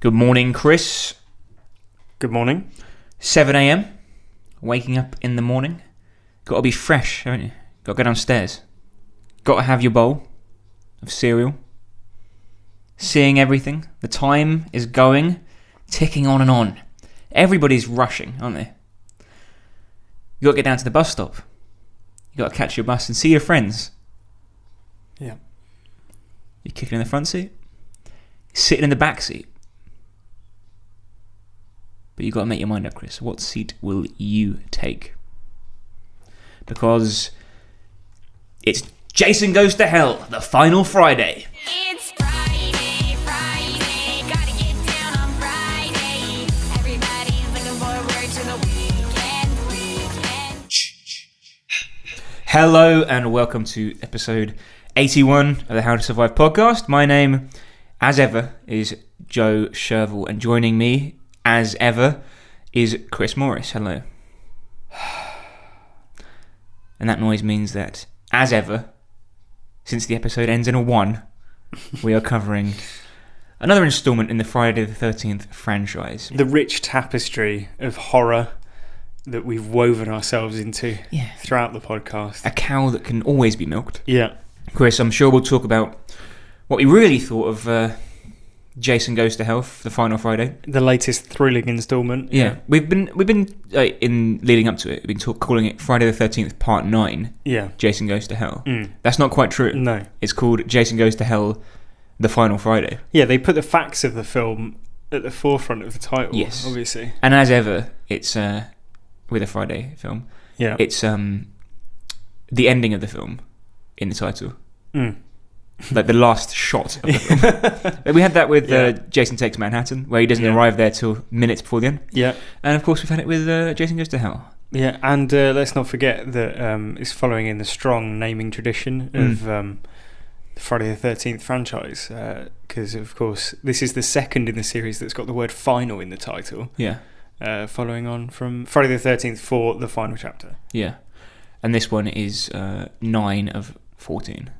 Good morning, Chris. Good morning. 7 a.m. Waking up in the morning. Got to be fresh, haven't you? Got to go downstairs. Got to have your bowl of cereal. Seeing everything. The time is going, ticking on and on. Everybody's rushing, aren't they? You got to get down to the bus stop. You got to catch your bus and see your friends. Yeah. You're kicking in the front seat. You're sitting in the back seat. But you've got to make your mind up, Chris. What seat will you take? Because it's Jason Goes to Hell, the final Friday. It's Friday, gotta get down on Friday. Everybody's looking forward to the weekend. Hello and welcome to episode 81 of the How to Survive podcast. My name, as ever, is Joe Sherville, and joining me, as ever, is Chris Morris. Hello. And that noise means that, as ever, since the episode ends in a 1, we are covering another installment in the Friday the 13th franchise. The rich tapestry of horror that we've woven ourselves into throughout the podcast. A cow that can always be milked. Yeah. Chris, I'm sure we'll talk about what we really thought of Jason Goes to Hell, the final Friday. The latest thrilling installment. Yeah. We've been in leading up to it, we've been calling it Friday the 13th Part 9. Yeah. Jason Goes to Hell. That's not quite true. No. It's called Jason Goes to Hell, the final Friday. Yeah, they put the facts of the film at the forefront of the title. Yes. Obviously. And as ever, it's with a Friday film. Yeah. It's the ending of the film in the title. Like the last shot of the film. We had that with Jason Takes Manhattan, where he doesn't arrive there till minutes before the end. Yeah. And of course we've had it with Jason Goes to Hell. Yeah, and let's not forget that it's following in the strong naming tradition of the Friday the 13th franchise, because of course this is the second in the series that's got the word final in the title. Yeah. Following on from Friday the 13th for the final chapter. Yeah. And this one is 9 of 14.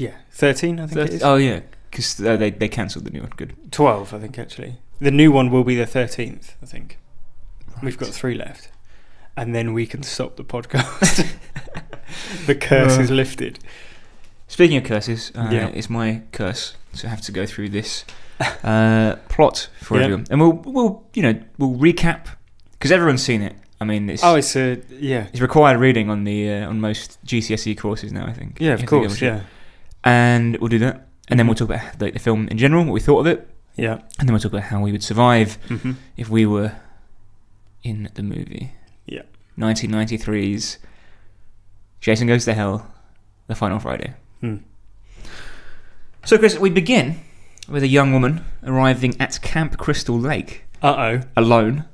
Yeah, 13 I think it is. Oh yeah, because they cancelled the new one. Good. 12 I think actually. The new one will be the 13th I think. Right. We've got 3 left. And then we can stop the podcast. The curse is lifted. Speaking of curses, it's my curse, so I have to go through this plot for everyone. And we'll recap, because everyone's seen it. I mean, it's required reading on the on most GCSE courses now, I think. Yeah, of course, yeah. And we'll do that. And then we'll talk about the film in general, what we thought of it. Yeah. And then we'll talk about how we would survive if we were in the movie. Yeah. 1993's Jason Goes to Hell, the final Friday. So, Chris, we begin with a young woman arriving at Camp Crystal Lake. Alone.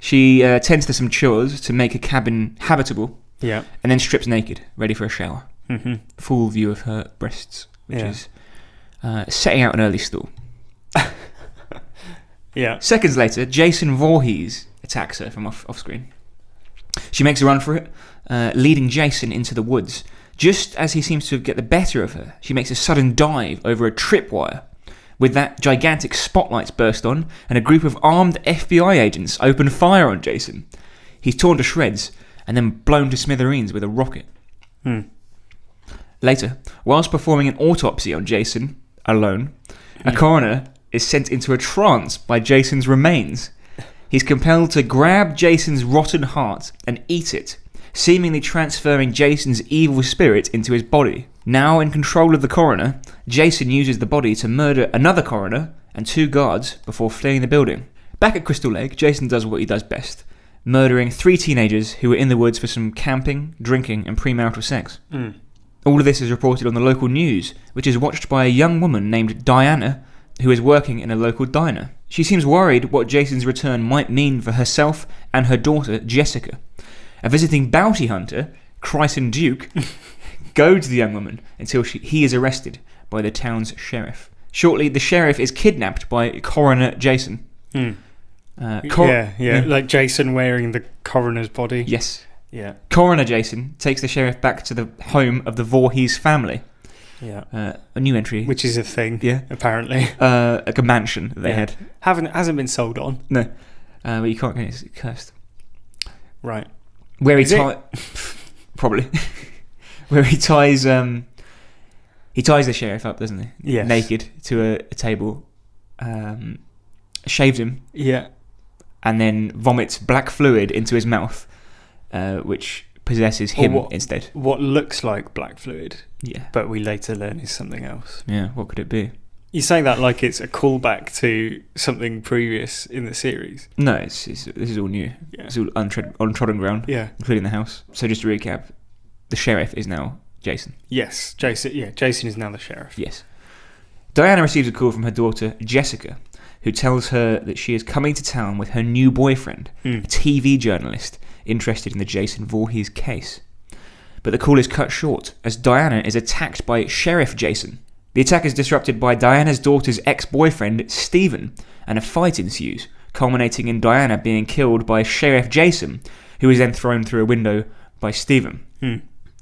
She tends to some chores to make a cabin habitable. Yeah. And then strips naked, ready for a shower. Full view of her breasts, which is setting out an early stall. Yeah. Seconds later, Jason Voorhees attacks her from off screen. She makes a run for it, leading Jason into the woods. Just as he seems to get the better of her, she makes a sudden dive over a tripwire. With that, gigantic spotlights burst on, and a group of armed FBI agents open fire on Jason. He's torn to shreds, and then blown to smithereens with a rocket. Later, whilst performing an autopsy on Jason, alone, a coroner is sent into a trance by Jason's remains. He's compelled to grab Jason's rotten heart and eat it, seemingly transferring Jason's evil spirit into his body. Now in control of the coroner, Jason uses the body to murder another coroner and 2 guards before fleeing the building. Back at Crystal Lake, Jason does what he does best, murdering 3 teenagers who were in the woods for some camping, drinking and premarital sex. All of this is reported on the local news, which is watched by a young woman named Diana, who is working in a local diner. She seems worried what Jason's return might mean for herself and her daughter, Jessica. A visiting bounty hunter, Kryson Duke, goads the young woman until he is arrested by the town's sheriff. Shortly, the sheriff is kidnapped by Coroner Jason. Like Jason wearing the coroner's body. Yes. Yeah. Coroner Jason takes the sheriff back to the home of the Voorhees family. Yeah. A new entry. Which is a thing, Yeah. apparently. Like a mansion that they Yeah. had. Hasn't been sold on. No. But you can't get it. It's cursed. Right. Where he Is it? Probably. Where he ties the sheriff up, doesn't he? Yes. Naked to a table. Shaves him. Yeah. And then vomits black fluid into his mouth, which possesses him instead. What looks like black fluid, Yeah. but we later learn is something else. Yeah, what could it be? You say that like it's a callback to something previous in the series. No, this is all new. Yeah. It's all untrodden ground, Yeah. including the house. So just to recap, the sheriff is now Jason. Yes, Jason. Yeah, Jason is now the sheriff. Yes. Diana receives a call from her daughter, Jessica, who tells her that she is coming to town with her new boyfriend, a TV journalist interested in the Jason Voorhees case. But the call is cut short as Diana is attacked by Sheriff Jason. The attack is disrupted by Diana's daughter's ex-boyfriend, Stephen, and a fight ensues, culminating in Diana being killed by Sheriff Jason, who is then thrown through a window by Stephen.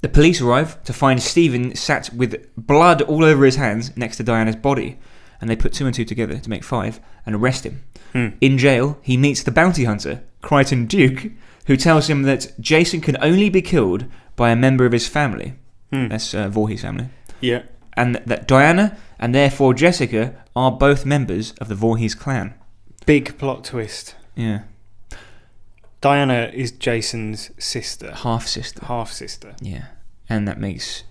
The police arrive to find Stephen sat with blood all over his hands next to Diana's body, and they put 2 and 2 together to make 5 and arrest him. In jail, he meets the bounty hunter, Crichton Duke, who tells him that Jason can only be killed by a member of his family. That's Voorhees' family. Yeah. And that Diana, and therefore Jessica, are both members of the Voorhees clan. Big plot twist. Yeah. Diana is Jason's sister. Half-sister. Half-sister. Yeah. And that makes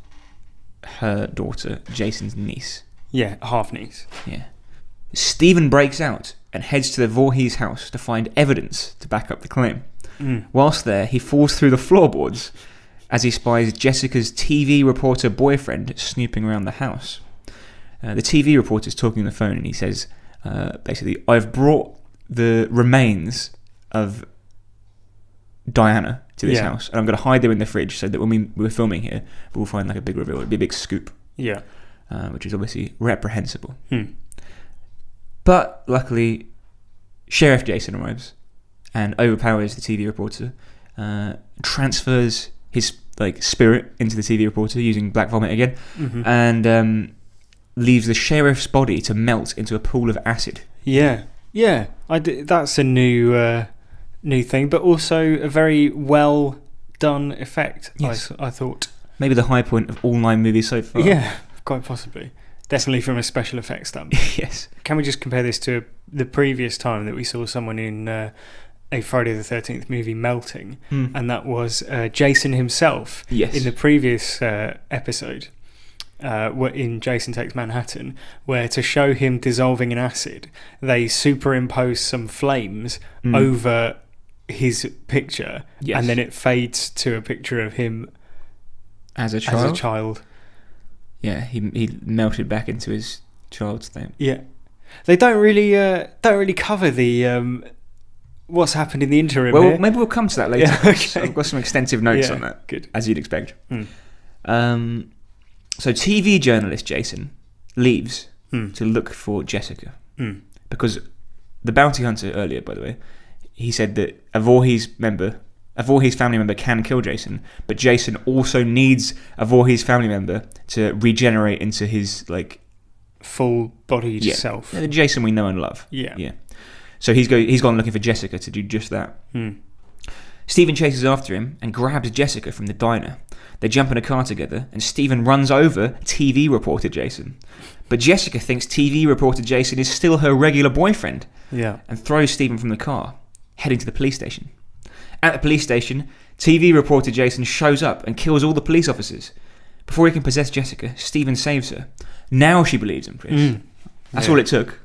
her daughter Jason's niece. Yeah, half-niece. Yeah. Stephen breaks out and heads to the Voorhees house to find evidence to back up the claim. Whilst there, he falls through the floorboards as he spies Jessica's TV reporter boyfriend snooping around the house. The TV reporter is talking on the phone and he says, basically, I've brought the remains of Diana to this house and I'm going to hide them in the fridge so that when we're filming here, we'll find like a big reveal. It'll be a big scoop. Yeah. Which is obviously reprehensible. But luckily, Sheriff Jason arrives and overpowers the TV reporter, transfers his spirit into the TV reporter using black vomit again, and leaves the sheriff's body to melt into a pool of acid. Yeah, yeah. That's a new thing, but also a very well done effect. Yes. I thought Maybe the high point of all 9 movies so far. Yeah, quite possibly. Definitely from a special effects standpoint. Yes. Can we just compare this to the previous time that we saw someone in a Friday the 13th movie melting, and that was Jason himself. Yes. In the previous episode, in Jason Takes Manhattan, where to show him dissolving in acid, they superimpose some flames over his picture, and then it fades to a picture of him as a child. Yeah, he melted back into his child state. Yeah, they don't really cover the what's happened in the interim. Well, here. maybe we'll come to that later. Yeah, okay. I've got some extensive notes on that. Good, as you'd expect. So TV journalist Jason leaves to look for Jessica because the bounty hunter earlier, by the way, he said that a Voorhees family member can kill Jason, but Jason also needs a Voorhees family member to regenerate into his full-bodied self. Yeah, the Jason we know and love. Yeah. So he's gone looking for Jessica to do just that. Stephen chases after him and grabs Jessica from the diner. They jump in a car together, and Stephen runs over TV reporter Jason. But Jessica thinks TV reporter Jason is still her regular boyfriend, and throws Stephen from the car, heading to the police station. At the police station, TV reporter Jason shows up and kills all the police officers. Before he can possess Jessica, Stephen saves her. Now she believes him, Chris. That's all it took.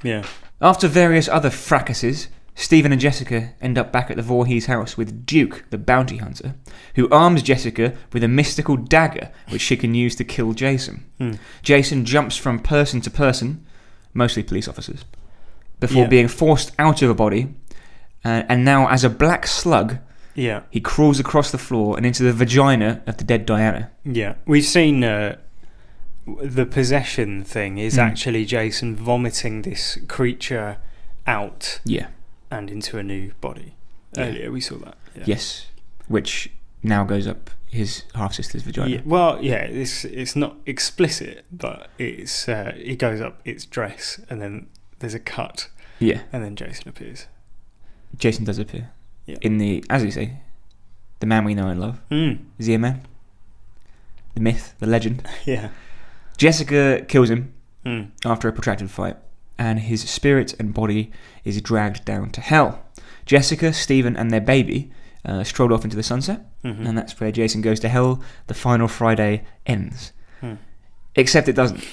Yeah. After various other fracases, Stephen and Jessica end up back at the Voorhees house with Duke, the bounty hunter, who arms Jessica with a mystical dagger which she can use to kill Jason. Jason jumps from person to person, mostly police officers, before being forced out of a body. And now, as a black slug, he crawls across the floor and into the vagina of the dead Diana. Yeah. We've seen the possession thing is actually Jason vomiting this creature out and into a new body. Earlier we saw that. Yes, which now goes up his half-sister's vagina. Yeah, well, yeah, it's not explicit, but it's it goes up its dress, and then there's a cut, Yeah. and then Jason appears. Jason does appear. Yeah. In the, as you say, the man we know and love. Is he a man? The myth, the legend. Yeah. Jessica kills him Mm. after a protracted fight, and his spirit and body is dragged down to hell. Jessica, Stephen, and their baby strolled off into the sunset, Mhm. and that's where Jason goes to hell. The final Friday ends. Hmm. Except it doesn't.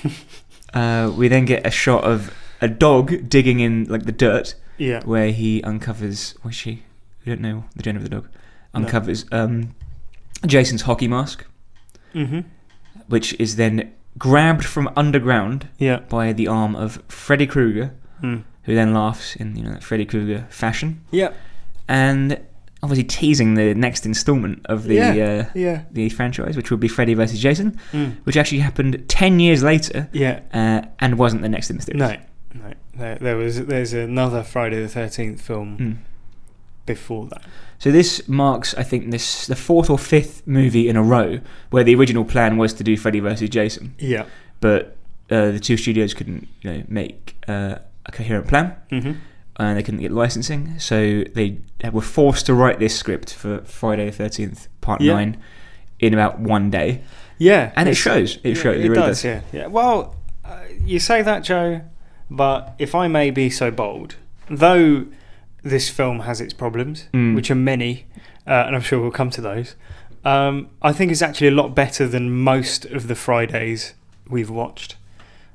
We then get a shot of a dog digging in like the dirt, Yeah. where he uncovers. Was she? We don't know the gender of the dog. No. Uncovers Jason's hockey mask, Mm-hmm. which is then grabbed from underground Yeah. by the arm of Freddy Krueger, Mm. who then laughs in that Freddy Krueger fashion, Yeah. and obviously teasing the next instalment of the Yeah. the franchise, which would be Freddy vs. Jason, Mm. which actually happened 10 years later, Yeah. and wasn't the next in the series. No. There's another Friday the 13th film Mm. before that. So this marks, I think, the 4th or 5th movie in a row where the original plan was to do Freddy vs. Jason, Yeah. but the two studios couldn't make a coherent plan, Mm-hmm. and they couldn't get licensing, so they were forced to write this script for Friday the 13th Part Yeah. 9 in about one day, Yeah. and it shows. It shows. It really does. Yeah. Yeah. Well, you say that, Joe, but if I may be so bold, though this film has its problems, Mm. which are many, and I'm sure we'll come to those, I think it's actually a lot better than most of the Fridays we've watched.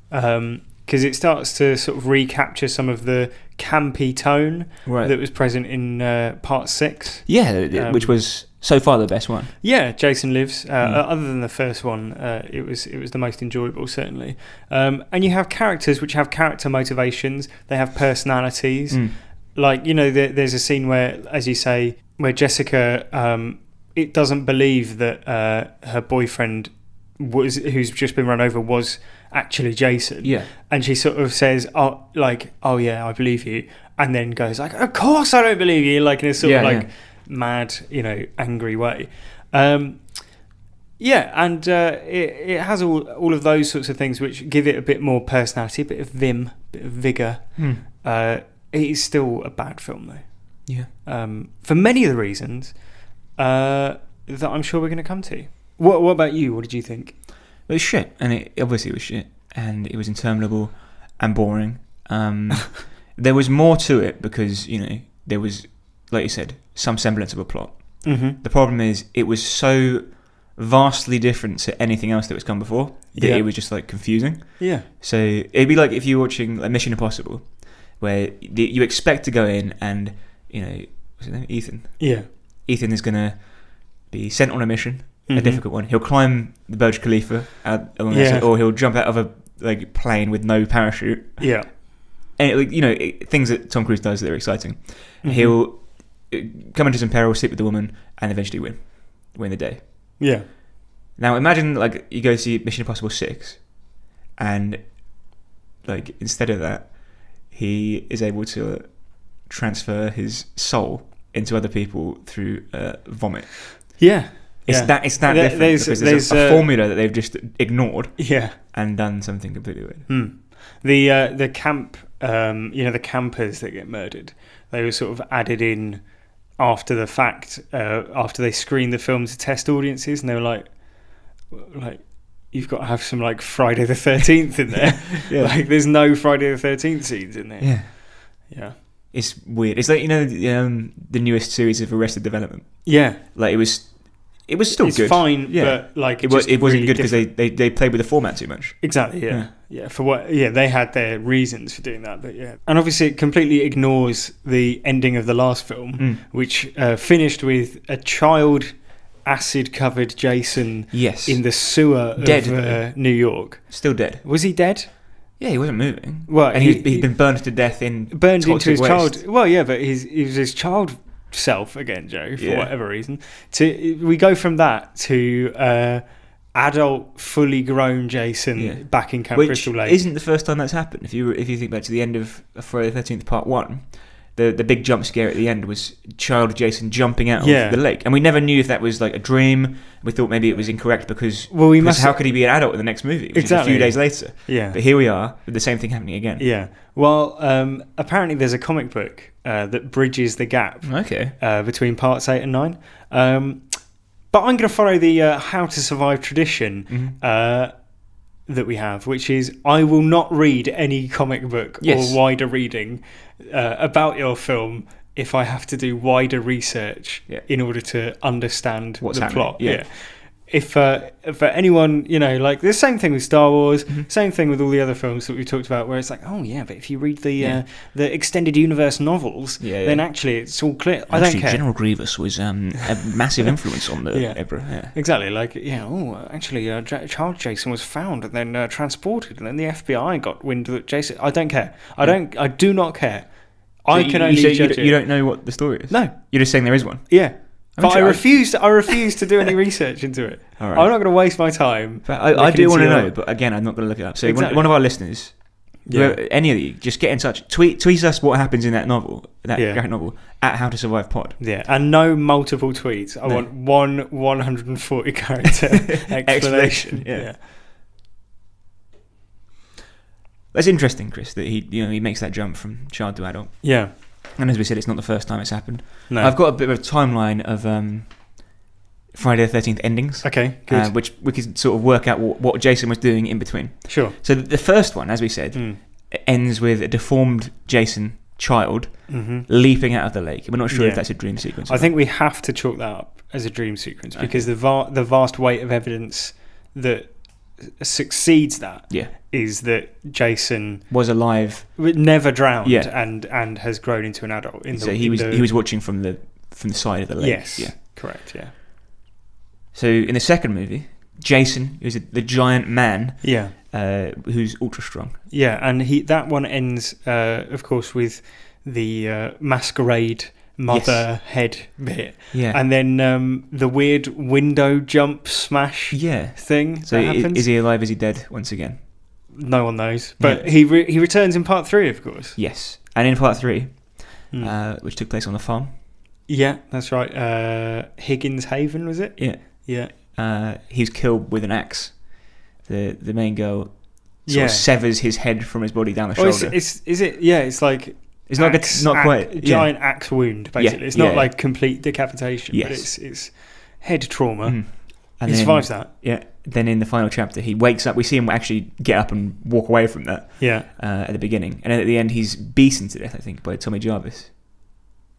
Because it starts to sort of recapture some of the campy tone Right. that was present in Part 6. Yeah, which was so far the best one. Yeah, Jason Lives. Other than the first one, it was the most enjoyable, certainly. And you have characters which have character motivations. They have personalities. Mm. Like, there's a scene where, as you say, where Jessica it doesn't believe that her boyfriend who's just been run over was actually Jason. Yeah. And she sort of says, oh yeah, I believe you, and then goes like, of course I don't believe you, like in a sort of like mad, angry way. And it has all of those sorts of things which give it a bit more personality, a bit of vim, a bit of vigour. It is still a bad film though. Yeah. For many of the reasons that I'm sure we're going to come to. What about you? What did you think? It was shit, and it obviously was shit, and it was interminable and boring. There was more to it because there was, like you said, some semblance of a plot. Mm-hmm. The problem is it was so vastly different to anything else that was come before that it was just like confusing. Yeah. So it'd be like if you're watching like Mission Impossible, where you expect to go in and what's his name? Ethan. Yeah. Ethan is gonna be sent on a mission. Mm-hmm. A difficult one. He'll climb the Burj Khalifa or he'll jump out of a plane with no parachute. Yeah. And things that Tom Cruise does that are exciting. Mm-hmm. He'll come into some peril, sleep with the woman, and eventually win the day. Yeah. Now imagine like you go see Mission Impossible 6, and like instead of that, he is able to transfer his soul into other people through vomit. Yeah. It's that different because there's a formula that they've just ignored and done something completely weird. The camp, the campers that get murdered, they were sort of added in after the fact, after they screened the film to test audiences, and they were like you've got to have some like Friday the 13th in there. Like there's no Friday the 13th scenes in there. Yeah. It's weird. It's like the newest series of Arrested Development. Yeah. Like it was still good. It's fine, but like it wasn't really good because they played with the format too much. Exactly. Yeah. For what? Yeah, they had their reasons for doing that, but and obviously it completely ignores the ending of the last film, which finished with a child acid-covered Jason in the sewer of New York. Still dead. Was he dead? Yeah, he wasn't moving. Well, and he'd been burned to death into his waste. child. Well, yeah, but he was his child self again, Joe, for whatever reason. We go from that to adult, fully grown Jason back in Camp Crystal Lake. Which isn't the first time that's happened. If you think back to the end of Friday the 13th Part 1, the big jump scare at the end was child Jason jumping out Yeah. of the lake, and we never knew if that was like a dream. We thought maybe it was incorrect because how could he be an adult in the next movie? Which is a few days later. Yeah. But here we are with the same thing happening again. Yeah. Well, apparently there's a comic book that bridges the gap Okay. between parts 8 and 9. But I'm going to follow the How to Survive tradition that we have, which is I will not read any comic book Yes. or wider reading about your film if I have to do wider research in order to understand What's the happening. plot. Yeah. If for anyone, like the same thing with Star Wars, same thing with all the other films that we've talked about, where it's like, oh yeah, but if you read the extended universe novels, then actually it's all clear. I don't care. General Grievous was a massive influence on the Emperor. Yeah. Exactly, actually, child Jason was found and then transported, and then the FBI got wind that Jason. I don't care. I do not care. So I can only judge it. You don't know what the story is. No, You're just saying there is one. yeah. But I sure refuse to do any research into it. All right. I'm not going to waste my time. But I do looking want to into know, but again, I'm not going to look it up. So Exactly. one of our listeners, Yeah. any of you, just get in touch. Tweet us what happens in that novel, that Yeah. graphic novel, at How to Survive Pod. Yeah, and no multiple tweets. I want one 140 character explanation. Yeah. That's interesting, Chris, that he makes that jump from child to adult. Yeah. And as we said, it's not the first time it's happened. No. I've got a bit of a timeline of Friday the 13th endings. Okay, good. Which we could sort of work out what Jason was doing in between. Sure. So the first one, as we said, ends with a deformed Jason child leaping out of the lake. We're not sure if that's a dream sequence. I think we have to chalk that up as a dream sequence because the vast weight of evidence that succeeds that is that Jason was alive, never drowned, and has grown into an adult. He was watching from the side of the lake. Yes, yeah, correct. Yeah. So in the second movie, Jason, who's the giant man, who's ultra strong. Yeah, and that one ends, of course, with the masquerade mother head bit, and then the weird window jump smash thing. So that happens. Is he alive? Is he dead once again? No one knows, but he returns in part 3, of course. Yes, and in part 3, which took place on the farm. Yeah, that's right. Higgins Haven, was it? Yeah. He's killed with an axe. The main girl sort of severs his head from his body down the shoulder. Is it? Yeah, it's like it's not quite giant axe wound. Basically, it's not like complete decapitation, but it's head trauma. And he survives that. Yeah. Then in the final chapter, he wakes up. We see him actually get up and walk away from that. Yeah. At the beginning, and then at the end, he's beaten to death, I think, by Tommy Jarvis.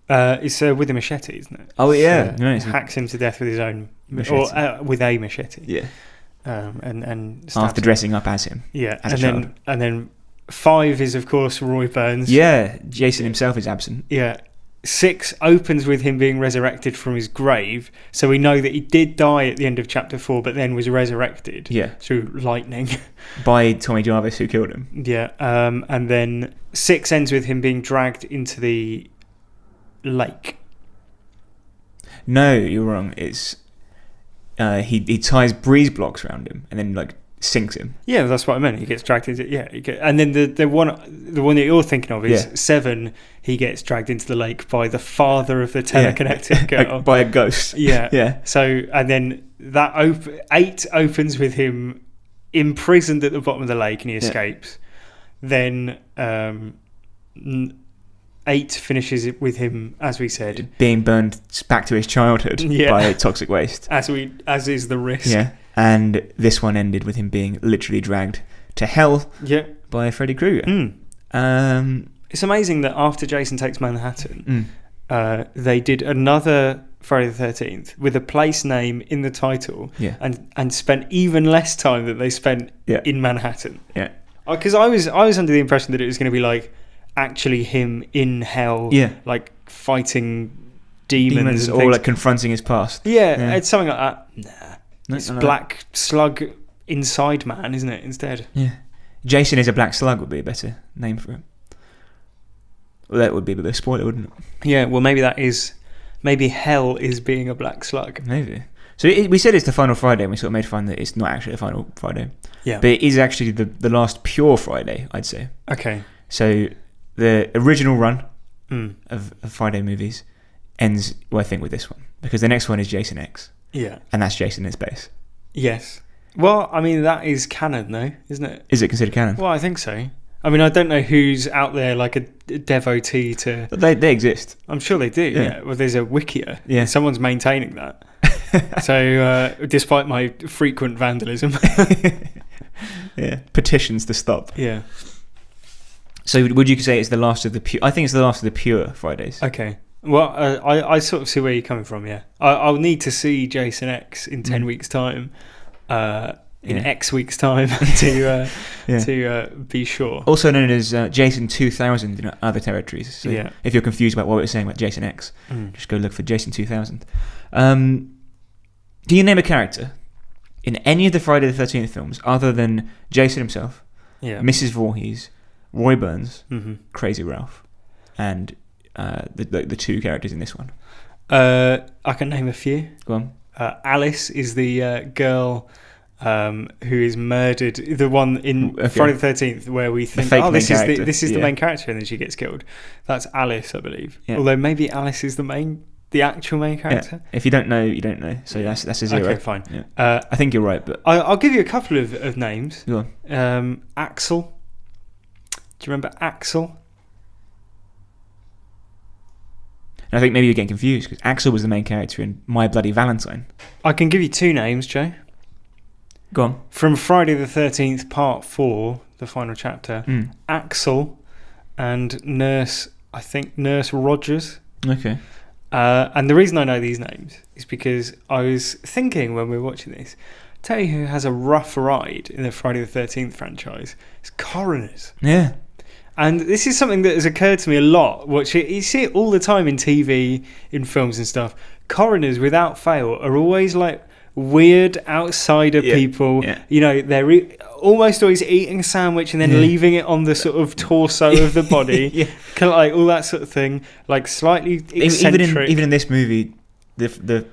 It's with a machete, isn't it? Oh yeah, hacks him to death with his own machete, or with a machete. Yeah. And after dressing up as him. Yeah. As a child. And then 5 is of course Roy Burns. Yeah. Jason himself is absent. Yeah. 6 opens with him being resurrected from his grave, so we know that he did die at the end of chapter 4, but then was resurrected. Through lightning. By Tommy Jarvis, who killed him. Yeah. And then 6 ends with him being dragged into the lake. No, you're wrong. It's he ties breeze blocks around him and then sinks him. Yeah, that's what I meant. He gets dragged into and then the one that you're thinking of is 7. He gets dragged into the lake by the father of the teleconnected girl, by a ghost. Yeah. So and then that 8 opens with him imprisoned at the bottom of the lake and he escapes. Then 8 finishes it with him, as we said, being burned back to his childhood by toxic waste. As is the risk. Yeah. And this one ended with him being literally dragged to hell by Freddy Krueger. It's amazing that after Jason Takes Manhattan, they did another Friday the 13th with a place name in the title and spent even less time than they spent in Manhattan. Yeah. Because I was under the impression that it was going to be actually him in hell, fighting demons or confronting his past. Yeah, it's something like that. Nah, it's Black Slug Inside Man, isn't it? Instead, Jason is a Black Slug would be a better name for it. Well, that would be a bit of a spoiler, wouldn't it? Yeah. Well, maybe hell is being a black slug. Maybe. So we said it's the final Friday, and we sort of made fun that it's not actually the final Friday. Yeah. But it is actually the last pure Friday, I'd say. Okay. So the original run of Friday movies ends, well, I think, with this one. Because the next one is Jason X. Yeah. And that's Jason in space. Yes. Well, I mean, that is canon, though, isn't it? Is it considered canon? Well, I think so. I mean, I don't know who's out there like a devotee to... But they exist. I'm sure they do, Yeah. yeah. Well, there's a Wikia. Yeah. Someone's maintaining that. So, despite my frequent vandalism. Yeah. Petitions to stop. Yeah. So would you say it's the last of the pure... I think it's the last of the pure Fridays. Okay. Well, I sort of see where you're coming from, yeah. I'll need to see Jason X in 10 weeks' time. In X weeks' time to be sure. Also known as Jason 2000 in other territories. So Yeah. if you're confused about what we were saying about Jason X, just go look for Jason 2000. Do you name a character in any of the Friday the 13th films other than Jason himself, Yeah. Mrs. Voorhees, Roy Burns, Mm-hmm. Crazy Ralph, and the two characters in this one? I can name a few. Go on. Alice is the girl who is murdered. The one in Friday the 13th where we think, fake oh, main character. this is the Yeah. main character, and then she gets killed. That's Alice, I believe. Yeah. Although maybe Alice is the actual main character. Yeah. If you don't know, you don't know. So that's a zero. Okay, fine. Yeah. I think you're right, but I'll give you a couple of names. go on. Axel. Do you remember Axel? And I think maybe you're getting confused because Axel was the main character in My Bloody Valentine. I can give you two names, Joe. Go on. From Friday the 13th, Part 4, the final chapter, Axel and Nurse Rogers. Okay. And the reason I know these names is because I was thinking when we were watching this, tell you who has a rough ride in the Friday the 13th franchise. It's coroners. Yeah. And this is something that has occurred to me a lot. You see it all the time in TV, in films and stuff. Coroners, without fail, are always like weird outsider people. Yeah. You know, they're almost always eating a sandwich and then leaving it on the sort of torso of the body. Yeah. Kind of like all that sort of thing. Like slightly eccentric. Even in this movie, the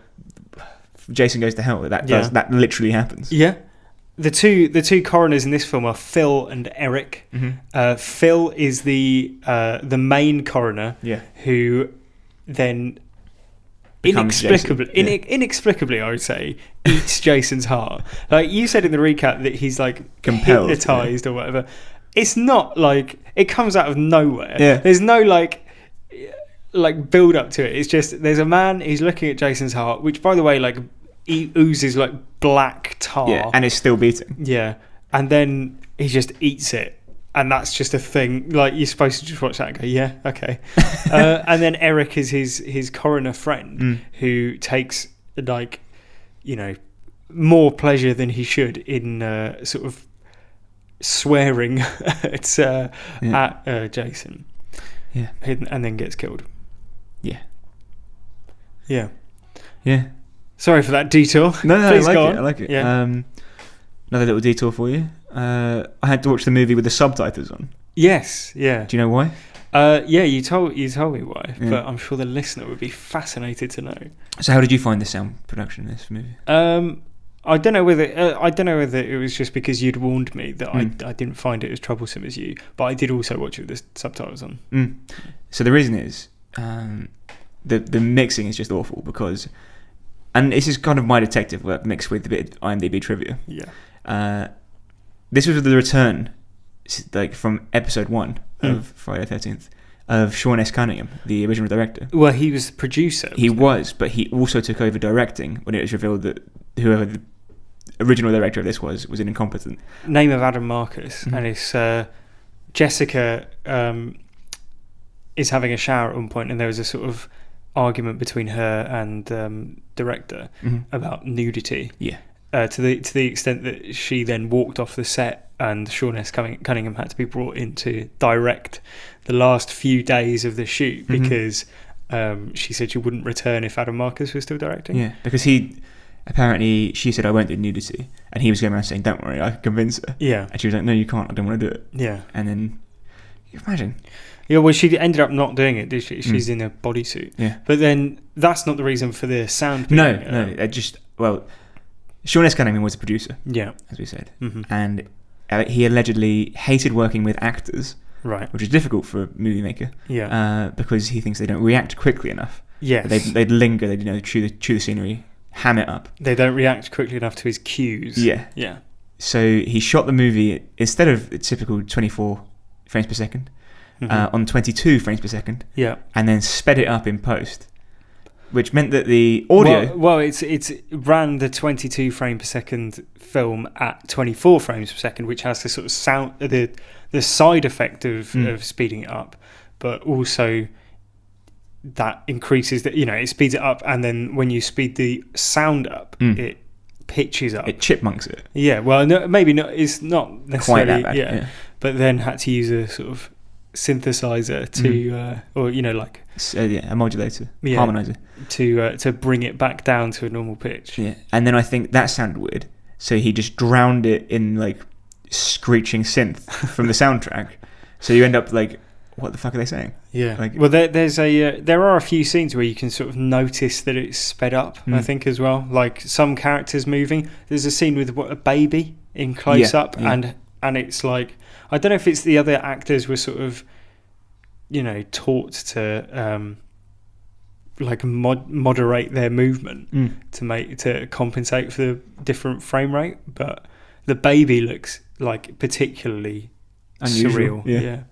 Jason Goes to Hell. That literally happens. Yeah. The two coroners in this film are Phil and Eric. Mm-hmm. Phil is the main coroner, who then inexplicably, I would say, eats Jason's heart. Like you said in the recap that he's like compelled, hypnotized or whatever. It's not like it comes out of nowhere. Yeah. There's no like build up to it. It's just there's a man who's looking at Jason's heart, which by the way, like he oozes like black tar. Yeah, and it's still beating. Yeah, and then he just eats it, and that's just a thing. Like you're supposed to just watch that and go, yeah, okay. And then Eric is his coroner friend who takes like, you know, more pleasure than he should in sort of swearing at Jason. Yeah, and then gets killed. Yeah. Yeah. Yeah. Sorry for that detour. No, Please I go like on. it. I like it. Yeah. Another little detour for you. I had to watch the movie with the subtitles on. Yes. Yeah. Do you know why? Yeah. You told me why, but I'm sure the listener would be fascinated to know. So, how did you find the sound production in this movie? I don't know whether it was just because you'd warned me that I didn't find it as troublesome as you, but I did also watch it with the subtitles on. So the reason is the mixing is just awful because. And this is kind of my detective work mixed with a bit of IMDb trivia. Yeah. This was the return, like from episode 1 of Friday the 13th, of Sean S. Cunningham, the original director. Well, he was the producer. He was, but he also took over directing when it was revealed that whoever the original director of this was an incompetent. Name of Adam Marcus, and it's Jessica is having a shower at one point, and there was a sort of argument between her and director about nudity. Yeah. To the extent that she then walked off the set, and Sean S. Cunningham had to be brought in to direct the last few days of the shoot because she said she wouldn't return if Adam Marcus was still directing. Yeah, because she said I won't do nudity, and he was going around saying, "Don't worry, I can convince her." Yeah. And she was like, "No, you can't. I don't want to do it." Yeah. And then, you imagine. Yeah, well, she ended up not doing it, did she? She's in a bodysuit. Yeah. But then that's not the reason for the sound. No. Sean S. Cunningham was a producer. Yeah. As we said. And he allegedly hated working with actors Right. which is difficult for a movie maker. Yeah. Because he thinks they don't react quickly enough. Yes. They'd linger. They'd chew the scenery, ham it up. They don't react quickly enough to his cues. Yeah. Yeah. So he shot the movie instead of its typical 24 frames per second on 22 frames per second. Yeah. And then sped it up in post, which meant that the audio. Well, it's ran the 22 frame per second film at 24 frames per second, which has the sort of sound, the side effect of speeding it up, but also that increases that, it speeds it up, and then when you speed the sound up, it pitches up. It chipmunks it. Yeah, well, no, maybe not. It's not necessarily Quite that bad. yeah, but then had to use a sort of synthesizer to, or a modulator, harmonizer, to bring it back down to a normal pitch. Yeah, and then I think that sounded weird, so he just drowned it in like screeching synth from the soundtrack. So you end up like, what the fuck are they saying? Yeah. Like, well, there are a few scenes where you can sort of notice that it's sped up. I think as well, like some characters moving. There's a scene with a baby in close up, and it's like, I don't know if it's the other actors were sort of, taught to like moderate their movement to compensate for the different frame rate, but the baby looks like particularly unusual. surreal.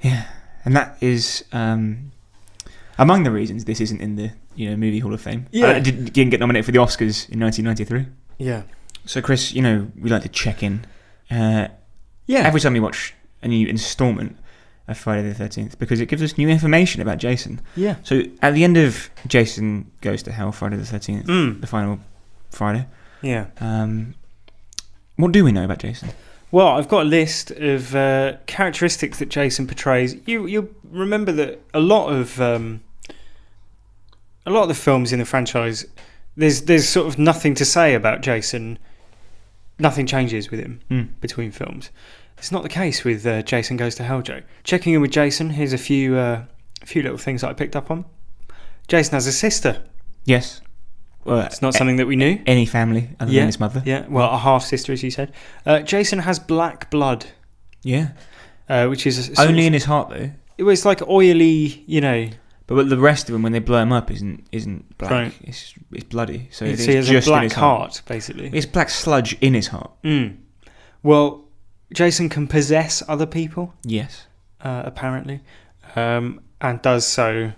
Yeah. And that is among the reasons this isn't in the movie Hall of Fame. Yeah, it didn't get nominated for the Oscars in 1993. Yeah. So Chris, we like to check in. Every time we watch a new instalment of Friday the 13th, because it gives us new information about Jason. Yeah. So at the end of Jason Goes to Hell, Friday the 13th, the final Friday. Yeah. What do we know about Jason? Well, I've got a list of characteristics that Jason portrays. You remember that a lot of the films in the franchise, there's sort of nothing to say about Jason. Nothing changes with him between films. It's not the case with Jason Goes to Hell, Joe. Checking in with Jason, here's a few little things that I picked up on. Jason has a sister. Yes. Well, it's not something that we knew. Any family other than his mother. Yeah, well, a half-sister, as you said. Jason has black blood. Yeah. Which is... Only in his heart, though. It was like oily, But the rest of him, when they blow him up, isn't black. Right. It's bloody. So he it's has just a black in his heart, basically. It's black sludge in his heart. Well, Jason can possess other people. Yes. Apparently. And does so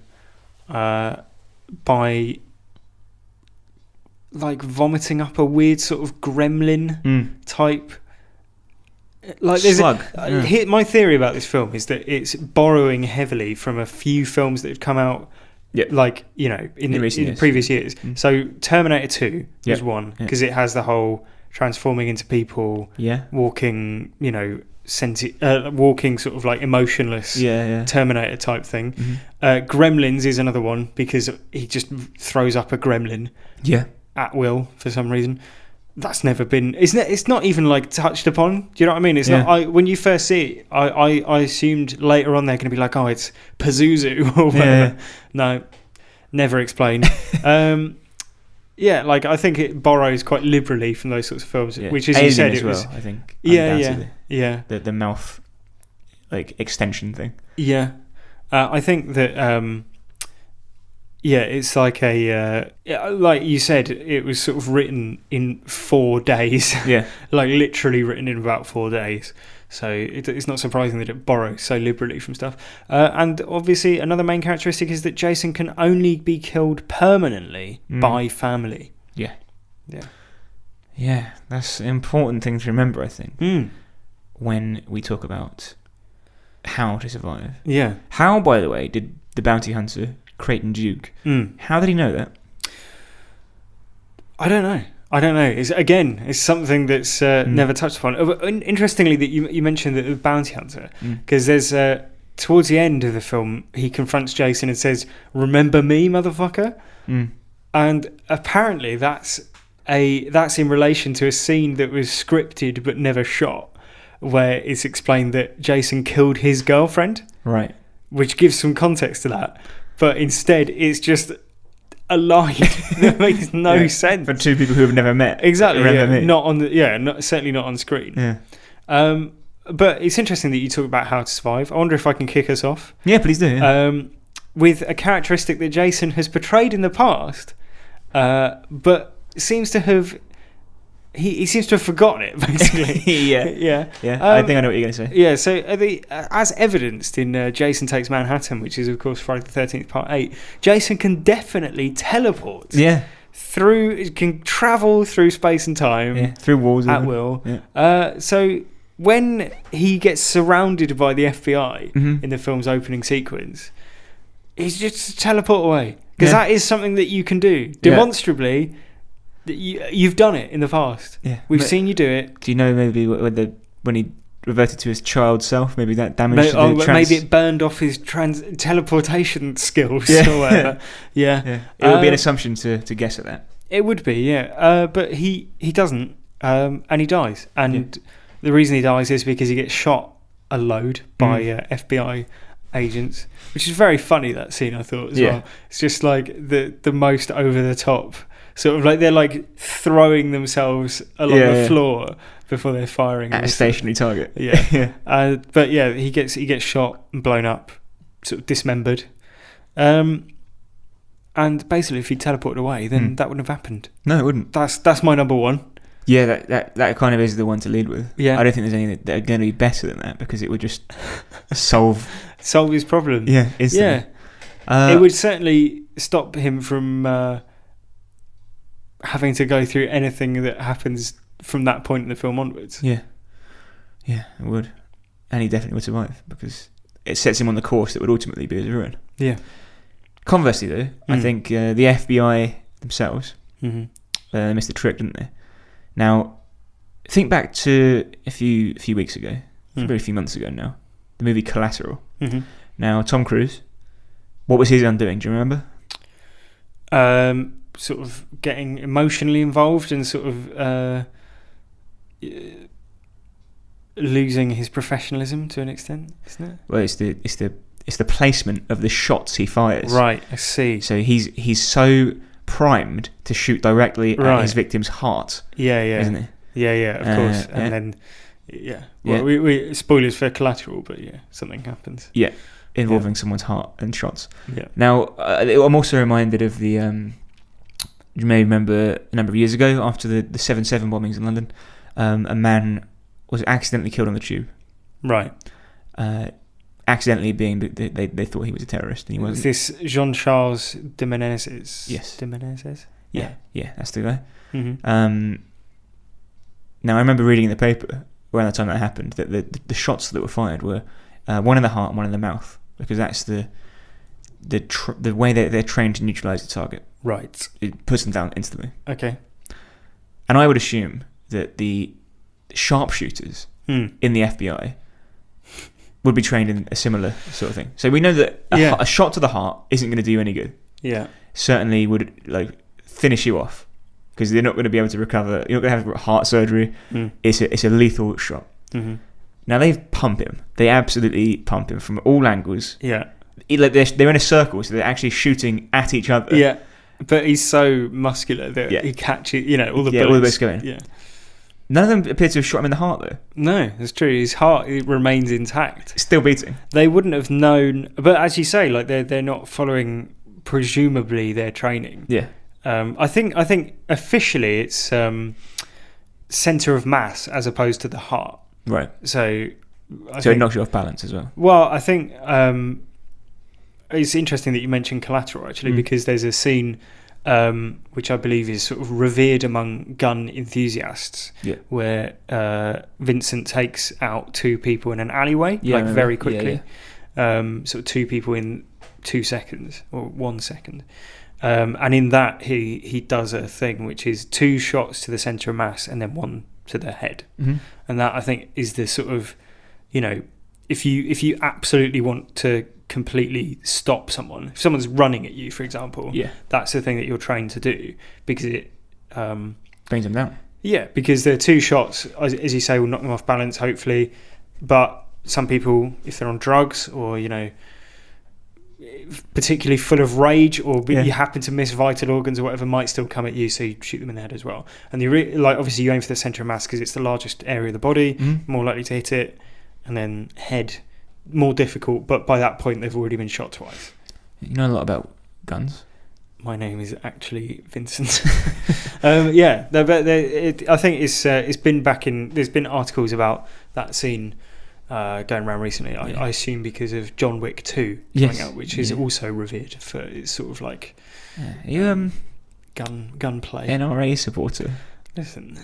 by... like vomiting up a weird sort of gremlin type, like there's slug. My theory about this film is that it's borrowing heavily from a few films that have come out, like in previous years. So Terminator 2 was one, because it has the whole transforming into people, walking, walking sort of like emotionless Terminator type thing. Gremlins is another one, because he just throws up a gremlin. At will for some reason. That's never been. It's not even like touched upon. Do you know what I mean? It's not. When you first see it, I assumed later on they're going to be like, oh, it's Pazuzu or whatever. No, never explained. Like I think it borrows quite liberally from those sorts of films, which, as Alien you said, as it was. I think. Yeah. The mouth, like extension thing. Yeah, I think that. It's like like you said, it was sort of written in 4 days. Yeah. Like literally written in about 4 days. So it's not surprising that it borrows so liberally from stuff. And obviously another main characteristic is that Jason can only be killed permanently by family. Yeah. Yeah, that's an important thing to remember, I think, when we talk about how to survive. Yeah. How, by the way, did the bounty hunter... Creighton Duke. How did he know that? I don't know. It's something that's never touched upon. Interestingly, that you mentioned the bounty hunter, because there's towards the end of the film, he confronts Jason and says, "Remember me, motherfucker?" And apparently, that's in relation to a scene that was scripted but never shot, where it's explained that Jason killed his girlfriend. Right. Which gives some context to that. But instead, it's just a line that makes no sense. For two people who have never met. Exactly. Remember me. Not on the certainly not on screen. Yeah. But it's interesting that you talk about How to Survive. I wonder if I can kick us off. Yeah, please do. Yeah. With a characteristic that Jason has portrayed in the past, but seems to have... He seems to have forgotten it, basically. yeah. I think I know what you're going to say. Yeah, so as evidenced in Jason Takes Manhattan, which is, of course, Friday the 13th, Part 8, Jason can definitely teleport. Yeah. Can travel through space and time. Yeah, through walls. At even. will. Yeah. So when he gets surrounded by the FBI Mhm. in the film's opening sequence, he's just teleport away. Because Yeah. that is something that you can do. Demonstrably... You've done it in the past. Yeah. We've seen you do it. Do you know maybe when he reverted to his child self, maybe that damaged Maybe it burned off his teleportation skills Yeah. or whatever. Yeah. It would be an assumption to guess at that. It would be, yeah. But he doesn't, and he dies. And the reason he dies is because he gets shot a load by FBI agents, which is very funny, that scene, I thought, as well. It's just like the most over-the-top... Sort of like they're like throwing themselves along the floor before they're firing at a stationary target. Yeah. But yeah, he gets shot and blown up, sort of dismembered. And basically, if he teleported away, then that wouldn't have happened. No, it wouldn't. That's my number one. Yeah, that kind of is the one to lead with. Yeah. I don't think there's any that are going to be better than that, because it would just solve his problem. Yeah, instantly. It would certainly stop him from having to go through anything that happens from that point in the film onwards. Yeah, it would. And he definitely would survive, because it sets him on the course that would ultimately be his ruin. Yeah. Conversely, though, I think the FBI themselves missed the trick, didn't they? Now, think back to a few weeks ago, probably a few months ago now, the movie Collateral. Now, Tom Cruise, what was his undoing? Do you remember? Sort of getting emotionally involved and sort of losing his professionalism to an extent, isn't it? Well, it's the placement of the shots he fires. Right, I see. So he's so primed to shoot directly at his victim's heart. Yeah, isn't he? Yeah, of course. And then, well, we spoilers for Collateral, but something happens. Yeah, involving someone's heart and shots. Yeah. Now, I'm also reminded of the. You may remember a number of years ago, after the 7/7 bombings in London, a man was accidentally killed on the tube. Right. Accidentally being, they thought he was a terrorist, and he wasn't. Is this Jean-Charles de Menezes? Yes. De Menezes? Yeah, that's the guy. Mm-hmm. Now, I remember reading in the paper around the time that happened that the shots that were fired were one in the heart and one in the mouth, because that's the way they're trained to neutralise the target. Right. It puts them down instantly. Okay. And I would assume that the sharpshooters in the FBI would be trained in a similar sort of thing. So we know that a shot to the heart isn't going to do you any good. Yeah. Certainly would finish you off, because they're not going to be able to recover. You're not going to have heart surgery. It's a lethal shot. Mm-hmm. Now they pump him. They absolutely pump him from all angles. Yeah. They're in a circle, so they're actually shooting at each other. Yeah. But he's so muscular that he catches, all the bullets. all the bullets go in. Yeah. None of them appear to have shot him in the heart, though. No, that's true. His heart remains intact. Still beating. They wouldn't have known, but as you say, they're not following presumably their training. Yeah. I think officially it's center of mass as opposed to the heart. Right. So it knocks you off balance as well. Well, I think it's interesting that you mentioned Collateral, actually, because there's a scene which I believe is sort of revered among gun enthusiasts, where Vincent takes out two people in an alleyway, very quickly. Sort of two people in 2 seconds or 1 second. And in that, he does a thing which is 2 shots to the centre of mass and then 1 to the head. Mm-hmm. And that, I think, is the sort of, if you absolutely want to completely stop someone, if someone's running at you, for example, that's the thing that you're trained to do, because it brings them down. Yeah, because the 2 shots, as you say, will knock them off balance, hopefully. But some people, if they're on drugs or, particularly full of rage, or you happen to miss vital organs or whatever, might still come at you, so you shoot them in the head as well. And obviously you aim for the centre of mass because it's the largest area of the body, more likely to hit it. and then head, more difficult, but by that point they've already been shot twice. You know a lot about guns. My name is actually Vincent. Yeah, I think it's been back in. There's been articles about that scene going around recently. I assume because of John Wick 2 coming out, which is also revered for its sort of like Are you gunplay. NRA supporter? Listen,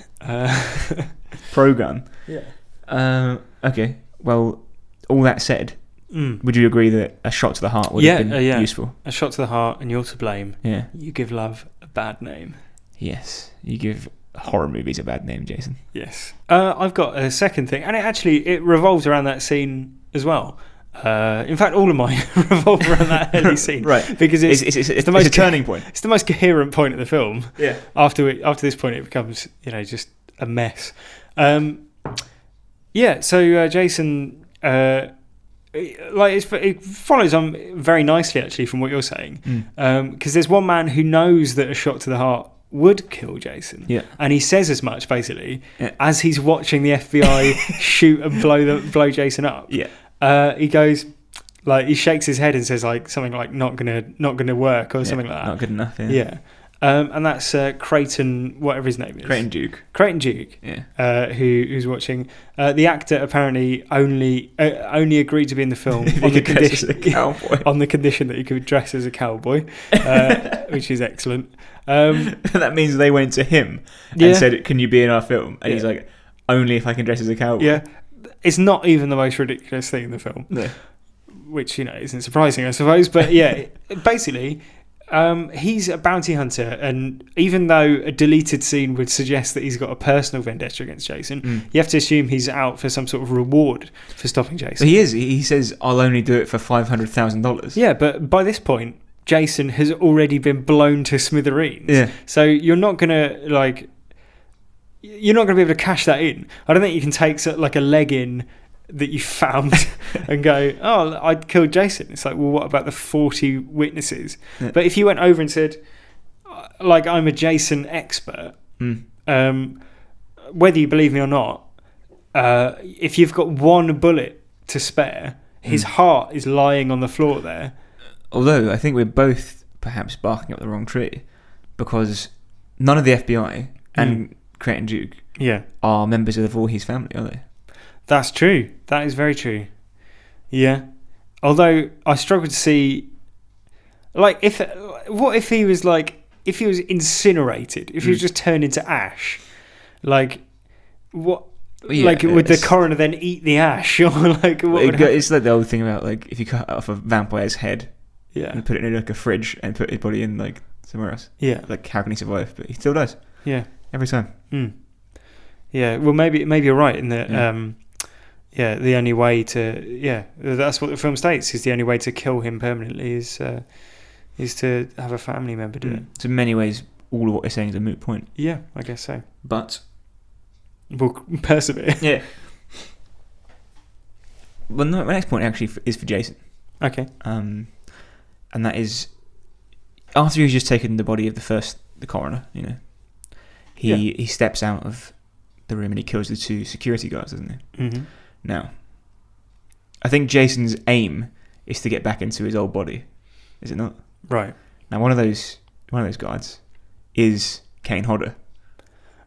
Pro gun. yeah. Okay. Well, all that said, would you agree that a shot to the heart would have been useful? A shot to the heart, and you're to blame. Yeah. You give love a bad name. Yes. You give horror movies a bad name, Jason. Yes. I've got a second thing, and it revolves around that scene as well. In fact, all of mine revolve around that early scene, right? Because it's the most a turning point. It's the most coherent point of the film. Yeah. After this point, it becomes just a mess. Yeah. So Jason, it follows on very nicely actually from what you're saying, because there's one man who knows that a shot to the heart would kill Jason, and he says as much basically as he's watching the FBI shoot and blow Jason up. He goes, like, he shakes his head and says like something like not gonna work or something like that. Not good enough. And that's Creighton, whatever his name is. Creighton Duke. Yeah. Who's watching. The actor apparently only agreed to be in the film on the condition that he could dress as a cowboy, which is excellent. That means they went to him and said, "Can you be in our film?" And he's like, "Only if I can dress as a cowboy." Yeah. It's not even the most ridiculous thing in the film. No. Which, isn't surprising, I suppose. But yeah, basically, he's a bounty hunter, and even though a deleted scene would suggest that he's got a personal vendetta against Jason, you have to assume he's out for some sort of reward for stopping Jason. But he is. He says, "I'll only do it for $500,000." Yeah, but by this point, Jason has already been blown to smithereens. Yeah. So you're not gonna be able to cash that in. I don't think you can take like a leg in that you found and go, "Oh, I killed Jason." It's like, well, what about the 40 witnesses? Yeah. But if you went over and said, like, I'm a Jason expert, whether you believe me or not, if you've got one bullet to spare, his heart is lying on the floor there. Although I think we're both perhaps barking up the wrong tree, because none of the FBI and Creighton Duke are members of the Voorhees family, are they? That's true. That is very true. Yeah. Although I struggle to see, like, if he was incinerated, if he was just turned into ash, like, what? Like, would the coroner then eat the ash, or like what? It's like the old thing about, like, if you cut off a vampire's head, and put it in like a fridge and put his body in like somewhere else. Yeah. Like, how can he survive? But he still does. Yeah. Every time. Yeah. Well, maybe you're right in that. The only way to that's what the film states, is the only way to kill him permanently is to have a family member do it. So in many ways, all of what they're saying is a moot point. Yeah, I guess so. But we'll persevere. Yeah. Well, no, my next point actually is for Jason. Okay. And that is, after he's just taken the body of the coroner, he steps out of the room and he kills the two security guards, doesn't he? Mm-hmm. Now, I think Jason's aim is to get back into his old body, is it not? Right. Now, one of those guards is Kane Hodder,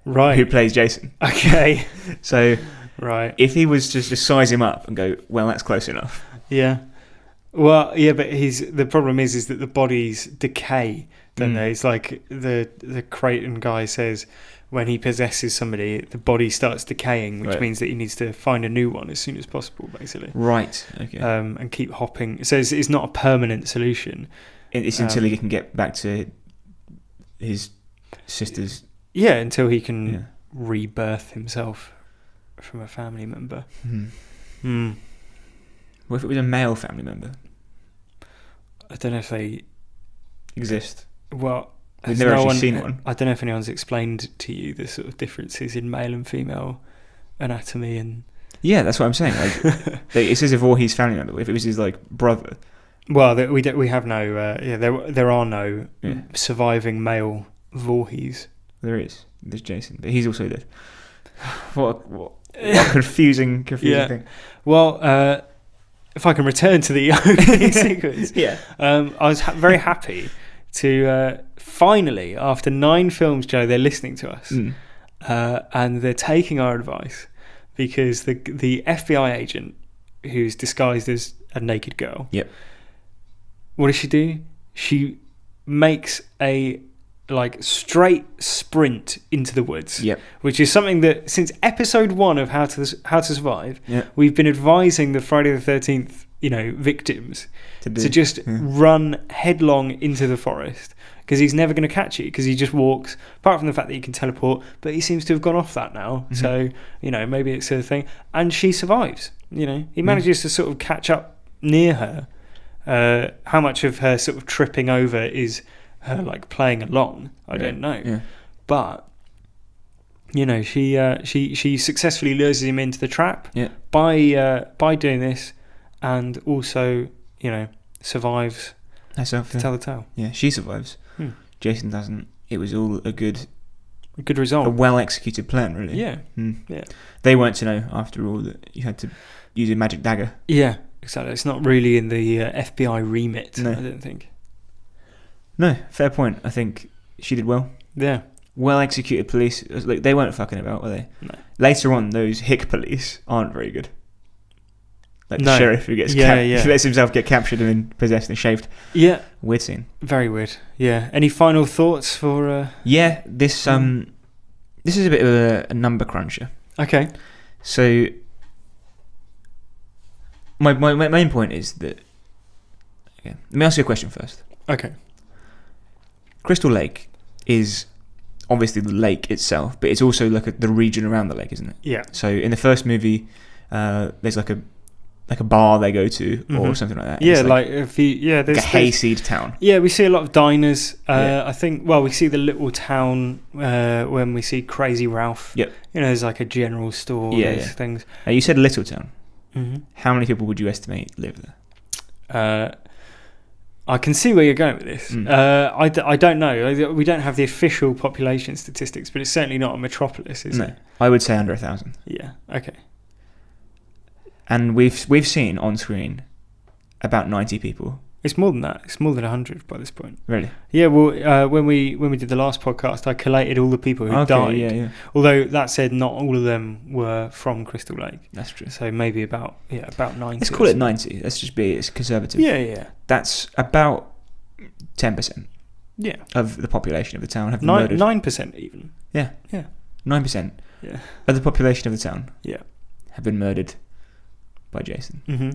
right, who plays Jason. Okay. So, right, if he was to just size him up and go, well, that's close enough. Yeah. Well, yeah, but the problem is that the bodies decay, don't they? It's like the Creighton guy says, when he possesses somebody, the body starts decaying, which means that he needs to find a new one as soon as possible, basically. Right. Okay. And keep hopping. So it's not a permanent solution. It's until he can get back to his sister's. Yeah, until he can rebirth himself from a family member. What if it was a male family member? I don't know if they exist. Well, we've never actually seen one. I don't know if anyone's explained to you the sort of differences in male and female anatomy and. Yeah, that's what I'm saying. Like, it says a Voorhees family member. If it was his like brother. Well, we have no. There are no surviving male Voorhees. There's Jason, but he's also dead. What What a confusing Yeah. thing. Well, if I can return to the opening sequence, Yeah. I was very happy to finally, after 9 films, Joe, they're listening to us, and they're taking our advice, because the FBI agent who's disguised as a naked girl. Yep. What does she do? She makes a straight sprint into the woods. Yep. Which is something that since episode 1 of How to Survive, Yep. we've been advising the Friday the 13th, victims to just run headlong into the forest, because he's never going to catch you, because he just walks, apart from the fact that he can teleport, but he seems to have gone off that now. So, maybe it's a thing. And she survives. He manages to sort of catch up near her. How much of her sort of tripping over is her playing along, I don't know. Yeah. But she successfully lures him into the trap by doing this, and also survives Herself, to tell the tale. Yeah, she survives. Jason doesn't. It was all a good result. a well executed plan, really. Yeah. Yeah. They weren't to know, after all, that you had to use a magic dagger. Yeah, exactly. It's not really in the FBI remit, No. I don't think. No, fair point. I think she did well. Yeah. Well executed police. They weren't fucking about, were they? No. Later on, those hick police aren't very good. Like the No. sheriff who gets Who lets himself get captured and then possessed and shaved. Yeah. Weird scene. Very weird. Yeah. Any final thoughts for... Yeah, this is a bit of a number cruncher. Okay. So my main point is that... Okay, let me ask you a question first. Okay. Crystal Lake is obviously the lake itself, but it's also the region around the lake, isn't it? Yeah. So in the first movie, there's a bar they go to or something like that. Yeah, It's there's a hayseed town. Yeah, we see a lot of diners. I think. Well, we see the little town when we see Crazy Ralph. Yep. There's a general store. There's things. Now, you said little town. Mm-hmm. How many people would you estimate live there? I can see where you're going with this. I don't know. We don't have the official population statistics, but it's certainly not a metropolis, is it? I would say under 1,000. Yeah. Okay. And we've seen on screen about 90 people. It's more than that. It's more than 100 by this point. Really? Yeah. Well, when we did the last podcast, I collated all the people who died. Yeah. Although that said, not all of them were from Crystal Lake. That's true. So maybe about 90. Let's call it 90. Let's just be conservative. Yeah. That's about 10%. Yeah. Of the population of the town have been murdered. 9% even. Yeah. 9%. Yeah. Of the population of the town. Yeah. Have been murdered by Jason. Mm-hmm.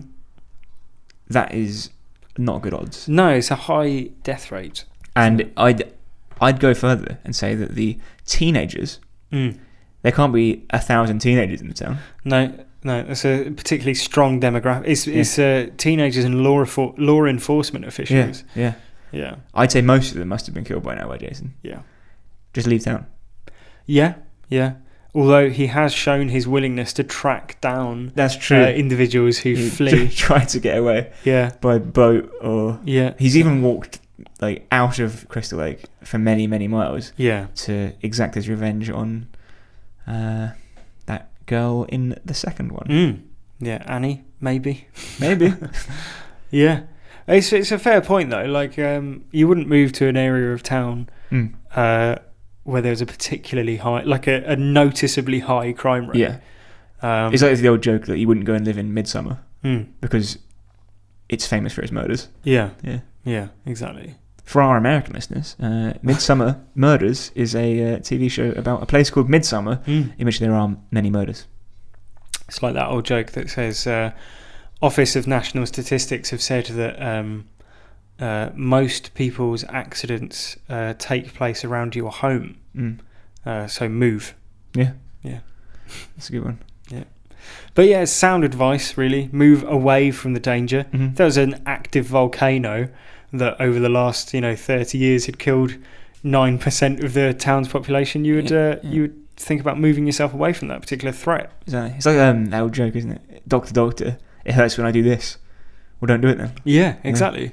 That is not good odds. No, it's a high death rate. And I'd go further and say that the teenagers, there can't be 1,000 teenagers in the town. No, it's a particularly strong demographic. It's teenagers and law enforcement officials. Yeah. I'd say most of them must have been killed by now by Jason. Yeah. Just leave town. Yeah. Although he has shown his willingness to track down that's true individuals who flee, try to get away. Yeah. By boat or he's even walked out of Crystal Lake for many, many miles. Yeah. To exact his revenge on that girl in the second one. Yeah, Annie, maybe. Yeah. It's a fair point though. You wouldn't move to an area of town where there's a particularly high, a noticeably high crime rate. Yeah. It's like the old joke that you wouldn't go and live in Midsomer because it's famous for its murders. Yeah, exactly. For our American listeners, Midsomer Murders is a TV show about a place called Midsomer in which there are many murders. It's like that old joke that says Office of National Statistics have said that most people's accidents take place around your home. So move. Yeah. That's a good one. Yeah. But yeah, it's sound advice, really. Move away from the danger. If there was an active volcano that over the last 30 years had killed 9% of the town's population, you would think about moving yourself away from that particular threat. Exactly. It's like that old joke, isn't it? Doctor, it hurts when I do this. Well, don't do it then. Yeah, exactly.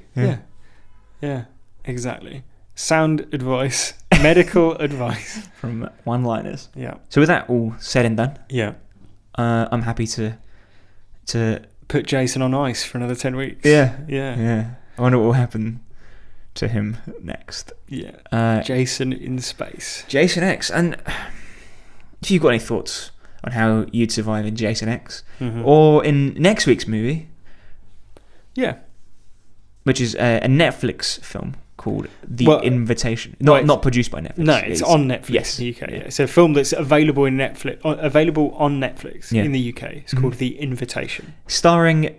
Yeah, exactly. Sound advice, medical advice from one-liners. Yeah. So with that all said and done, I'm happy to Put Jason on ice for another 10 weeks. yeah. I wonder what will happen to him next. Yeah. Jason in space. Jason X. And if you've got any thoughts on how you'd survive in Jason X, or in next week's movie, which is a Netflix film called The Invitation. Not produced by Netflix. No, it's on Netflix in the UK. Yeah. It's a film that's available on Netflix in the UK. It's called The Invitation. Starring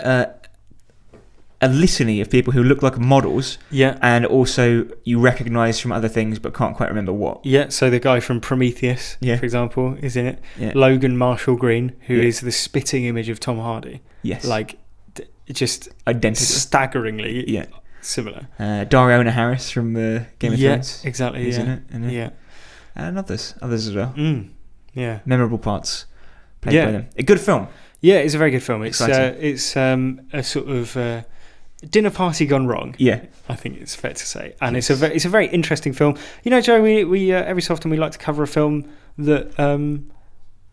a litany of people who look like models. Yeah. And also you recognise from other things but can't quite remember what. Yeah, so the guy from Prometheus, for example, is in it. Yeah. Logan Marshall Green, who is the spitting image of Tom Hardy. Yes. Like, just identical. Staggeringly similar. Dariona Harris from Game of Thrones. Exactly. Is in it. Yeah. And others as well. Yeah. Memorable parts played by them. A good film. Yeah, it's a very good film. It's a sort of dinner party gone wrong. Yeah, I think it's fair to say, and it's a very interesting film. You know, Joe, we every so often we like to cover a film that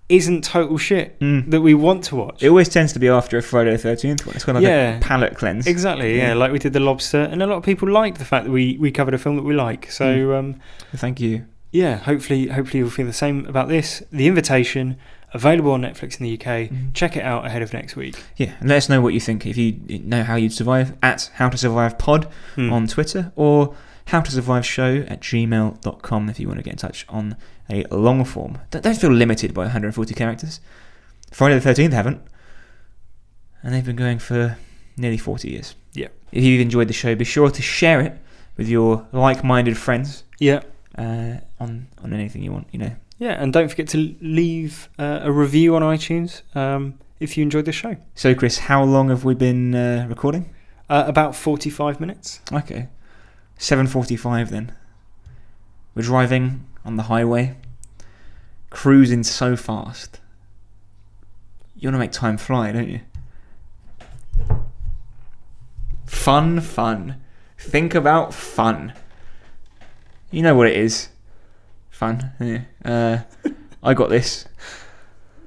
isn't total shit that we want to watch. It always tends to be after a Friday the 13th one. It's kind of like a palate cleanse. Exactly. Yeah, like we did The Lobster, and a lot of people liked the fact that we covered a film that we like. So thank you. Yeah, hopefully you'll feel the same about this. The Invitation. Available on Netflix in the UK. Check it out ahead of next week. Yeah, and let us know what you think. If you know how you'd survive, at HowToSurvivePod on Twitter, or HowToSurviveShow@gmail.com if you want to get in touch on a long form. Don't feel limited by 140 characters. Friday the 13th haven't. And they've been going for nearly 40 years. Yeah. If you've enjoyed the show, be sure to share it with your like-minded friends. Yeah. On anything you want, you know. Yeah, and don't forget to leave a review on iTunes if you enjoyed the show. So, Chris, how long have we been recording? About 45 minutes. Okay. 7:45 then. We're driving on the highway, cruising so fast. You want to make time fly, don't you? Fun. Think about fun. You know what it is. Fun. Yeah. I got this.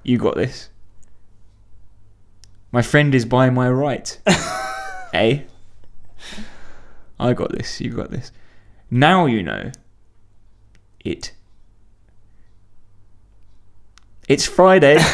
You got this. My friend is by my right. Eh? I got this. You got this. Now you know. It's Friday.